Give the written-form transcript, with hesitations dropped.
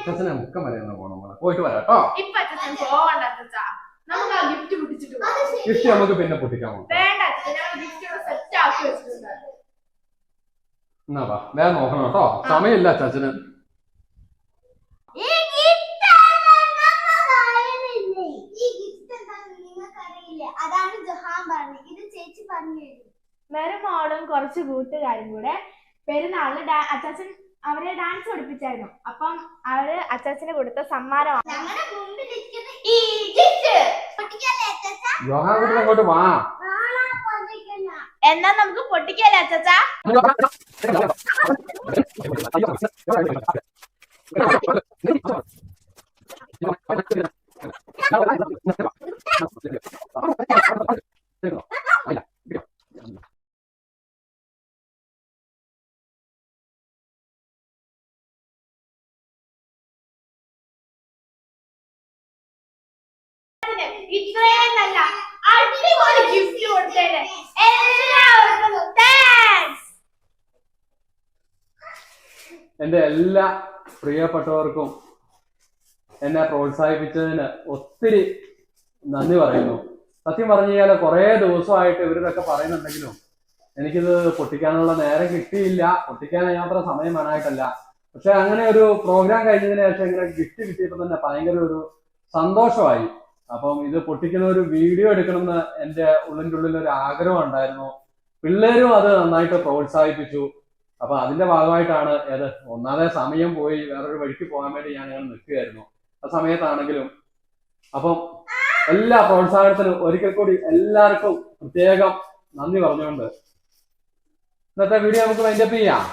അച്ഛനെ മുക്കം വരെ ഒന്ന് പോണം മോളെ. പോയിട്ട് വരാട്ടോ. ഗിഫ്റ്റ് നമുക്ക് പിന്നെ പൊട്ടിക്കാമോ? എന്നാ വാ, വേഗം നോക്കണം കേട്ടോ, സമയമില്ല അച്ഛന്. മെരുമോളും കുറച്ച് കൂട്ടുകാരും കൂടെ പെരുന്നാളിന് അച്ചാച്ചൻ അവരെ ഡാൻസ് പഠിപ്പിച്ചായിരുന്നു. അപ്പം അവര് അച്ചാച്ചന് കൊടുത്ത സമ്മാനമാണ്. അങ്ങോട്ട് വാ. എന്നാ നമുക്ക് പൊട്ടിക്കല്ലേ അച്ചാച്ചാ? ഇത്രയും നല്ല അടിപൊളി ഗിഫ്റ്റ് കൊടുത്തതിന് എല്ലാവർക്കും താങ്ക്സ്. എന്റെ എല്ലാ പ്രിയപ്പെട്ടവർക്കും എന്നെ പ്രോത്സാഹിപ്പിച്ചതിന് ഒത്തിരി നന്ദി പറയുന്നു. സത്യം പറഞ്ഞു കഴിഞ്ഞാൽ കുറെ ദിവസമായിട്ട് ഇവരിതൊക്കെ പറയുന്നുണ്ടെങ്കിലും എനിക്കിത് പൊട്ടിക്കാനുള്ള നേരം കിട്ടിയില്ല. പൊട്ടിക്കാൻ യാത്ര സമയം വേണമായിട്ടല്ല. പക്ഷെ അങ്ങനെ ഒരു പ്രോഗ്രാം കഴിഞ്ഞതിന് ശേഷം ഇങ്ങനെ ഗിഫ്റ്റ് കിട്ടിയപ്പോൾ തന്നെ ഭയങ്കര ഒരു സന്തോഷമായി. അപ്പം ഇത് പൊട്ടിക്കുന്ന ഒരു വീഡിയോ എടുക്കണമെന്ന് എൻ്റെ ഉള്ളിൻ്റെ ഉള്ളിൽ ഒരു ആഗ്രഹം ഉണ്ടായിരുന്നു. പിള്ളേരും അത് നന്നായിട്ട് പ്രോത്സാഹിപ്പിച്ചു. അപ്പൊ അതിന്റെ ഭാഗമായിട്ടാണ് ഒന്നാമതെ സമയം പോയി, വേറൊരു വഴിക്ക് പോകാൻ വേണ്ടി ഞാൻ അങ്ങനെ നിൽക്കുകയായിരുന്നു ആ സമയത്താണെങ്കിലും. അപ്പം എല്ലാ പ്രോത്സാഹനത്തിനും ഒരിക്കൽ കൂടി എല്ലാവർക്കും പ്രത്യേകം നന്ദി പറഞ്ഞുകൊണ്ട് ഇന്നത്തെ വീഡിയോ നമുക്ക് വൈൻഡപ്പ് ചെയ്യാം.